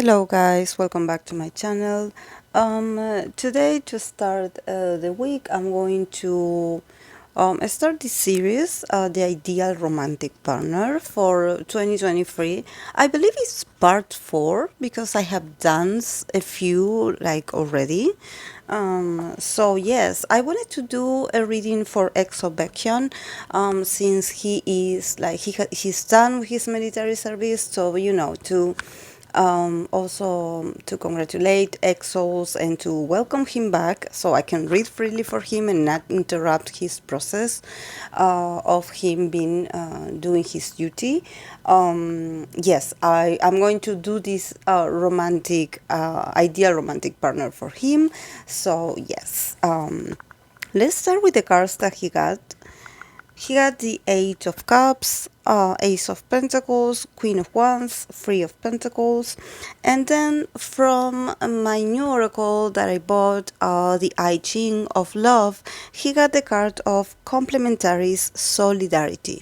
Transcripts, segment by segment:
Hello guys, welcome back to my channel. Today to start the week, I'm going to start this series, The Ideal Romantic Partner for 2023. I believe it's part 4 because I have done a few like already. So yes, I wanted to do a reading for EXO Baekhyun, since he is like he's done with his military service, so to also to congratulate EXOs and to welcome him back so I can read freely for him and not interrupt his process of him being doing his duty. Yes, I'm going to do this ideal romantic partner for him. So yes, let's start with the cards that he got. He got the Eight of Cups, Ace of Pentacles, Queen of Wands, Three of Pentacles, and then from my new oracle that I bought, the I Ching of Love, he got the card of Complementary's Solidarity.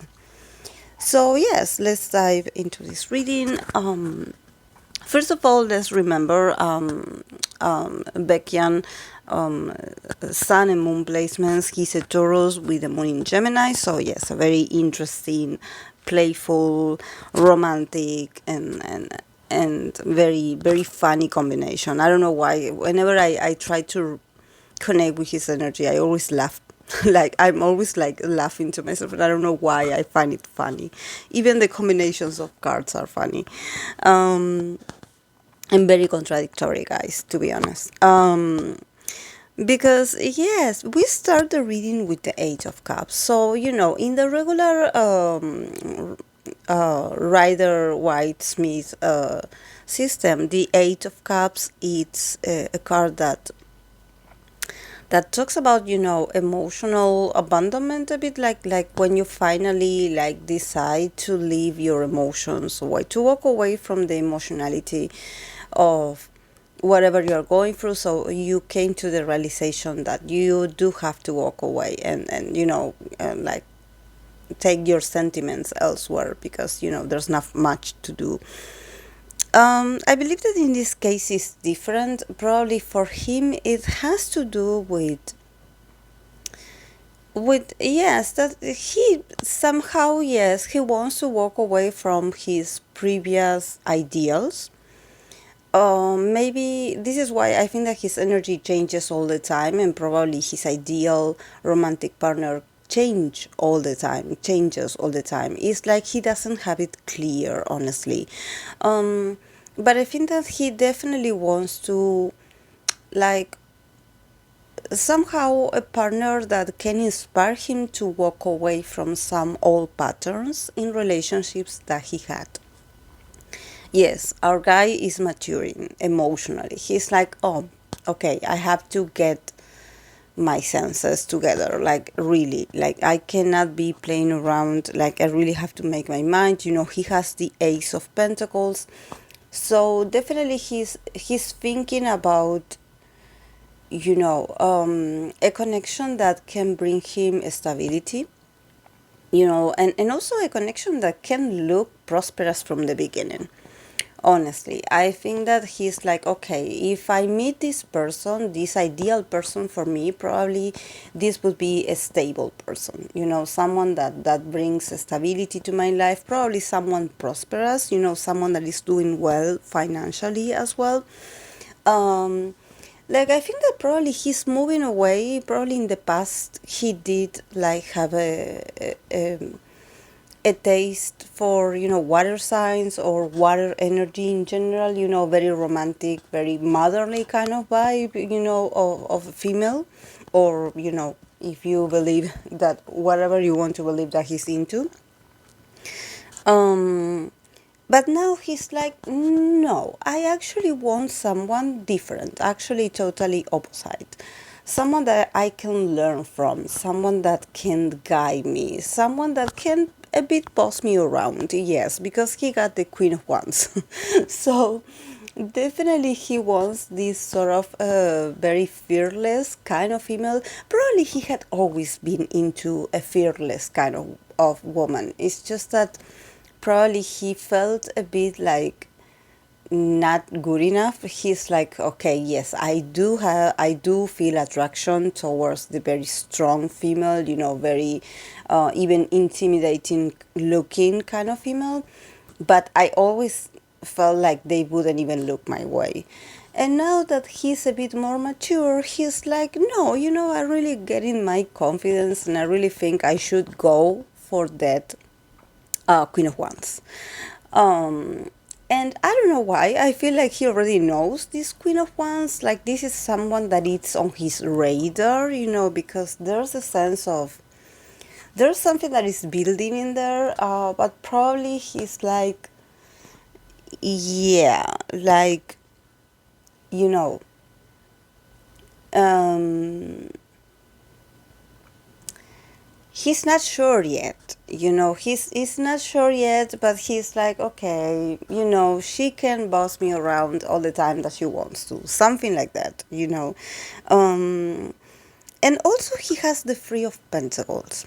So yes, let's dive into this reading. First of all, let's remember Baekhyun, Sun and Moon placements. He's a Taurus with the Moon in Gemini, so yes, a very interesting, playful, romantic, and very funny combination. I don't know why. Whenever I try to connect with his energy, I always laugh. Like I'm always like laughing to myself, and I don't know why I find it funny. Even the combinations of cards are funny. And very contradictory, guys, to be honest. Because yes, we start the reading with the Eight of Cups. So in the regular Rider White Smith system, the Eight of Cups, it's a card that talks about emotional abandonment, a bit like when you finally like decide to leave your emotions away, to walk away from the emotionality of whatever you're going through. So you came to the realization that you do have to walk away and like take your sentiments elsewhere, because there's not much to do. I believe that in this case is different. Probably for him it has to do with yes, that he somehow, yes, he wants to walk away from his previous ideals. Maybe this is why I think that his energy changes all the time, and probably his ideal romantic partner changes all the time. It's like he doesn't have it clear, honestly. But I think that he definitely wants to, like, somehow a partner that can inspire him to walk away from some old patterns in relationships that he had. Yes, our guy is maturing emotionally. He's like, oh, okay, I have to get my senses together. Like, really, like, I cannot be playing around. Like, I really have to make my mind. He has the Ace of Pentacles. So definitely he's thinking about, a connection that can bring him stability, and also a connection that can look prosperous from the beginning. Honestly, I think that he's like, okay, if I meet this person, this ideal person for me, probably this would be a stable person, someone that brings stability to my life, probably someone prosperous, someone that is doing well financially as well. Like, I think that probably he's moving away. Probably in the past he did like have a taste for water signs or water energy in general, very romantic, very motherly kind of vibe, of a female, or if you believe that, whatever you want to believe that he's into. But now he's like, no, I actually want someone different, actually totally opposite. Someone that I can learn from, someone that can guide me, someone that can a bit boss me around, yes, because he got the Queen of Wands. So definitely he wants this sort of very fearless kind of female. Probably he had always been into a fearless kind of woman. It's just that probably he felt a bit like not good enough, he's like, okay, yes, I do feel attraction towards the very strong female, very even intimidating looking kind of female, but I always felt like they wouldn't even look my way. And now that he's a bit more mature, he's like, no, I really get in my confidence and I really think I should go for that Queen of Wands. Um, and I don't know why. I feel like he already knows this Queen of Wands. Like, this is someone that it's on his radar, because there's a sense of there's something that is building in there, but probably he's like, yeah, like, you know, um, he's not sure yet. He's not sure yet, but he's like, okay, she can boss me around all the time that she wants to, something like that. Um, and also he has the Three of Pentacles,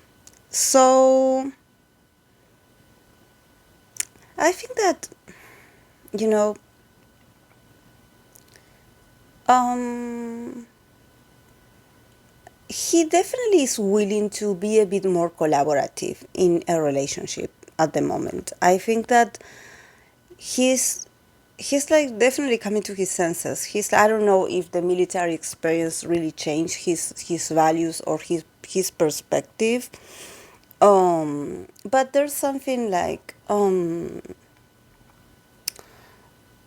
so I think that you know, um, he definitely is willing to be a bit more collaborative in a relationship at the moment. I think that he's he's like definitely coming to his senses. I don't know if the military experience really changed his values or his perspective. But there's something like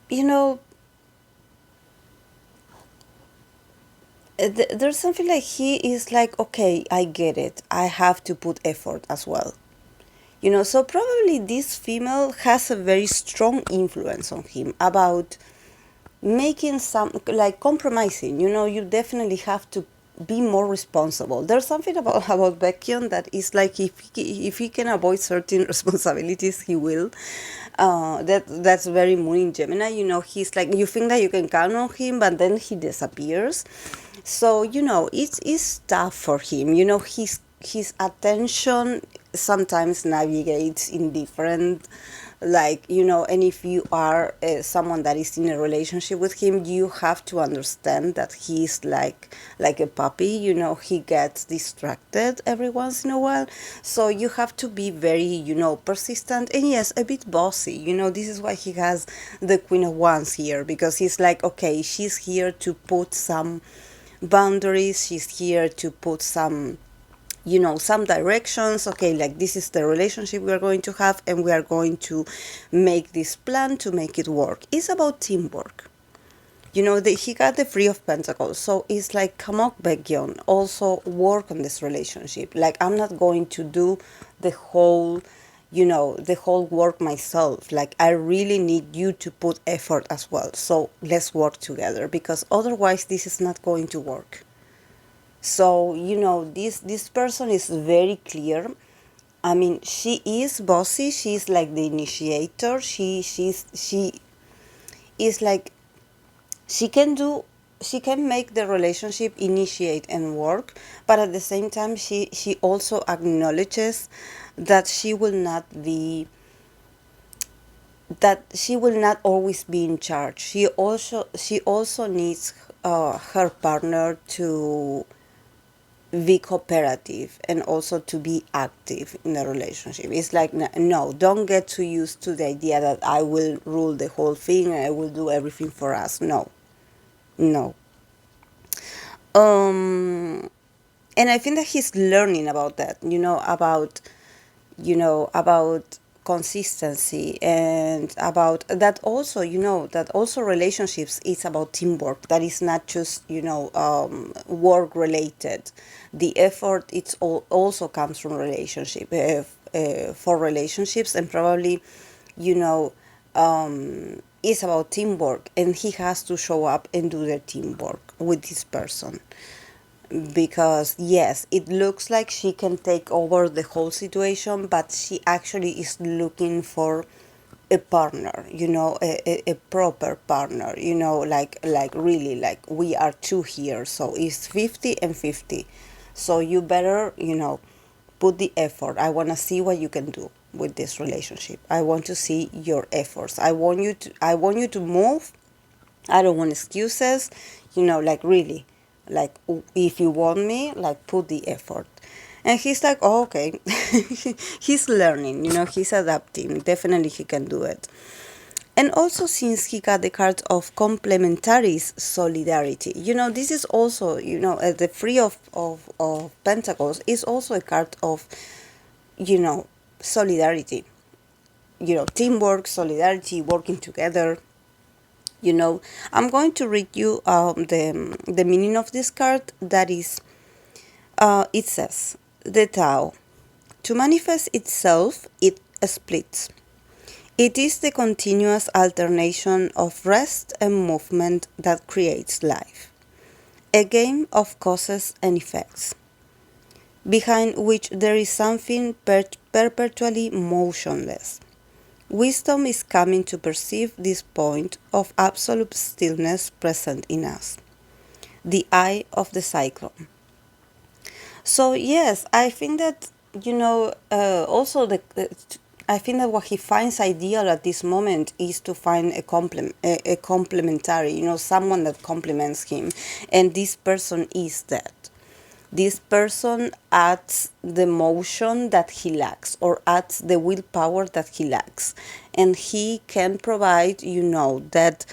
you know there's something like he is like, okay, I get it. I have to put effort as well. So probably this female has a very strong influence on him about making some, like, compromising. You definitely have to be more responsible. There's something about Baekhyun that is like, if he can avoid certain responsibilities, he will. That's very Moon in Gemini. He's like, you think that you can count on him, but then he disappears. So it's tough for him. His attention sometimes navigates in different, like, and if you are someone that is in a relationship with him, you have to understand that he's like a puppy. He gets distracted every once in a while, so you have to be very persistent, and yes, a bit bossy. This is why he has the Queen of Wands here, because he's like, okay, she's here to put some boundaries, she's here to put some directions. Okay, like, this is the relationship we are going to have, and we are going to make this plan to make it work. It's about teamwork. He got the Three of Pentacles, so it's like, come on, Baekhyun, also work on this relationship. Like, I'm not going to do the whole work myself. Like, I really need you to put effort as well. So let's work together, because otherwise this is not going to work. So this person is very clear. I mean, she is bossy. She's like the initiator. She is like, she can do she can make the relationship initiate and work, but at the same time she also acknowledges that she will not always be in charge. She also needs her partner to be cooperative and also to be active in the relationship. It's like, no, don't get too used to the idea that I will rule the whole thing and I will do everything for us. No, no. Um, and I think that he's learning about that. About consistency, and about that also, that also relationships is about teamwork. That is not just work related. The effort, also comes from relationship, for relationships, and probably you know it's about teamwork, and he has to show up and do the teamwork with this person, because yes, it looks like she can take over the whole situation, but she actually is looking for a partner, a proper partner, like really, like, we are two here, so it's 50 and 50. So you better, put the effort. I want to see what you can do with this relationship. I want to see your efforts. I want you to move. I don't want excuses, like really, like if you want me, like put the effort. And he's like, oh, okay. He's learning, he's adapting. Definitely he can do it. And also, since he got the card of complementary solidarity, this is also, the Free of Pentacles is also a card of, you know, solidarity, teamwork, solidarity, working together. I'm going to read you the meaning of this card. That is, it says, the Tao. To manifest itself, it splits. It is the continuous alternation of rest and movement that creates life, a game of causes and effects, behind which there is something perpetually motionless. Wisdom is coming to perceive this point of absolute stillness present in us, the eye of the cyclone. So yes, I think that also I think that what he finds ideal at this moment is to find a complementary, someone that complements him, and this person is that. This person adds the motion that he lacks, or adds the willpower that he lacks, and he can provide, that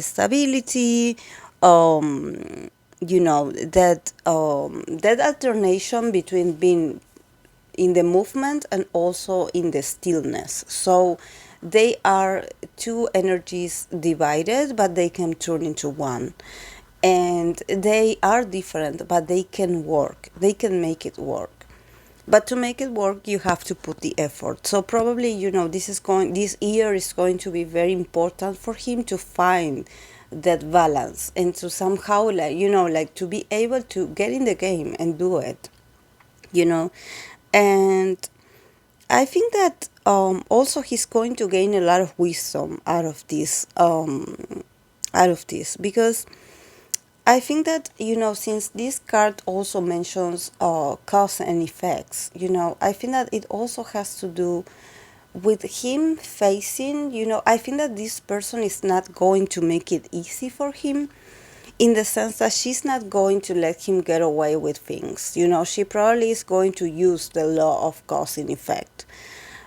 stability, that alternation between being in the movement and also in the stillness. So they are two energies divided, but they can turn into one. And they are different, but they can work. They can make it work. But to make it work, you have to put the effort. So probably, this year is going to be very important for him to find that balance and to somehow, like to be able to get in the game and do it, and I think that also he's going to gain a lot of wisdom out of this, because I think that, since this card also mentions cause and effects, I think that it also has to do with him facing, I think that this person is not going to make it easy for him, in the sense that she's not going to let him get away with things. She probably is going to use the law of cause and effect.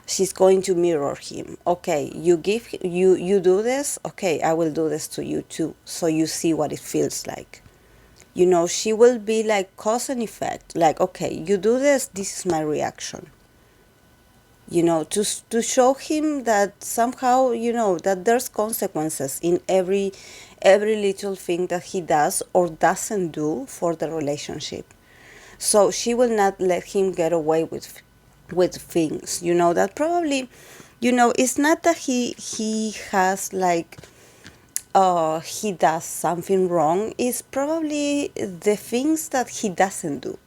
She's going to mirror him. Okay, you do this, okay, I will do this to you too, so you see what it feels like. She will be like cause and effect, like, okay, you do this is my reaction. To show him that somehow, that there's consequences in every little thing that he does or doesn't do for the relationship. So she will not let him get away with things, that probably, it's not that he has like he does something wrong. Is probably the things that he doesn't do,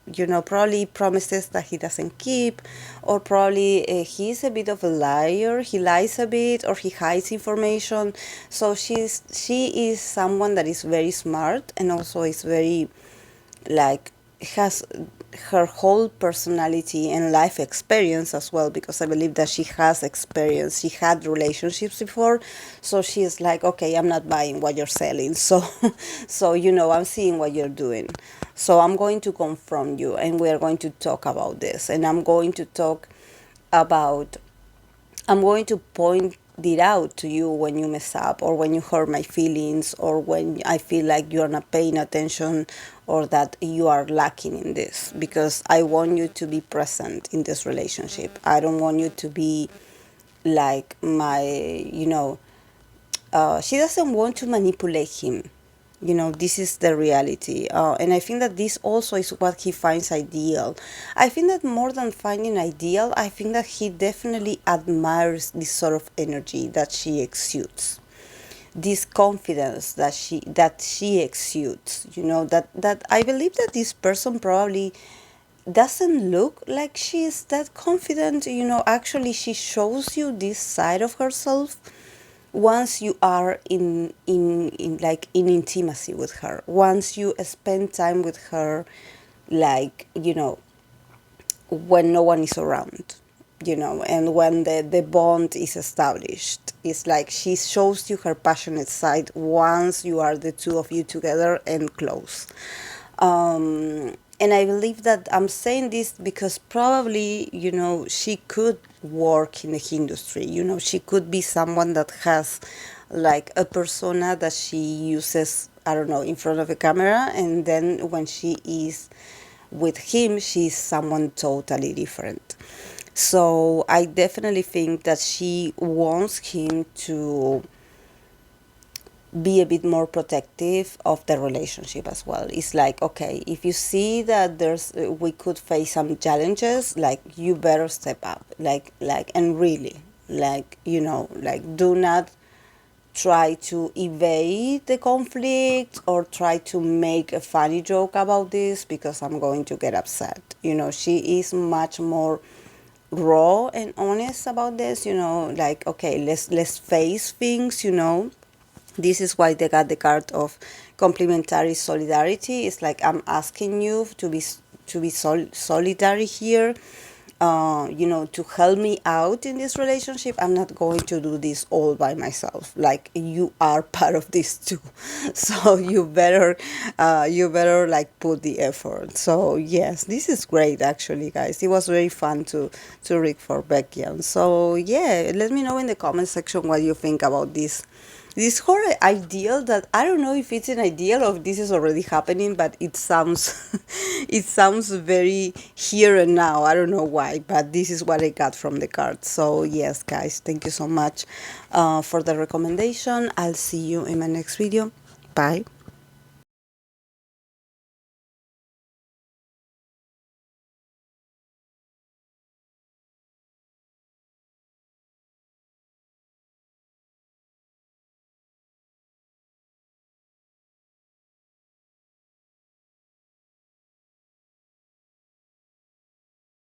probably promises that he doesn't keep, or probably he's a bit of a liar, he lies a bit, or he hides information. So she is someone that is very smart, and also is very, like, has her whole personality and life experience as well, because I believe that she has experience, she had relationships before, so she is like, okay, I'm not buying what you're selling, so so I'm seeing what you're doing, so I'm going to confront you, and we are going to talk about this, and about I'm going to point it out to you when you mess up, or when you hurt my feelings, or when I feel like you're not paying attention, or that you are lacking in this, because I want you to be present in this relationship. I don't want you to be like she doesn't want to manipulate him. This is the reality. And I think that this also is what he finds ideal. I think that more than finding ideal, I think that he definitely admires this sort of energy that she exudes. This confidence that she exudes, that I believe that this person probably doesn't look like she is that confident. Actually she shows you this side of herself once you are in intimacy with her, once you spend time with her, like, when no one is around, and when the bond is established. It's like she shows you her passionate side once you are the two of you together and close. And I believe that I'm saying this because probably, she could work in the industry. She could be someone that has like a persona that she uses, I don't know, in front of a camera. And then when she is with him, she's someone totally different. So I definitely think that she wants him to be a bit more protective of the relationship as well. It's like, okay, if you see that there's we could face some challenges, like you better step up, and really, like do not try to evade the conflict or try to make a funny joke about this because I'm going to get upset. She is much more raw and honest about this, like, okay, let's face things. This is why they got the card of complementary solidarity. It's like, I'm asking you to be solidary here, to help me out in this relationship. I'm not going to do this all by myself. Like, you are part of this too, so you better like put the effort. So yes, this is great actually, guys. It was very fun to read for Baekhyun. So yeah, let me know in the comment section what you think about this whole ideal, that I don't know if it's an ideal or if this is already happening, but it sounds it sounds very here and now. I don't know why, but this is what I got from the card. So yes, guys, thank you so much for the recommendation. I'll see you in my next video. Bye.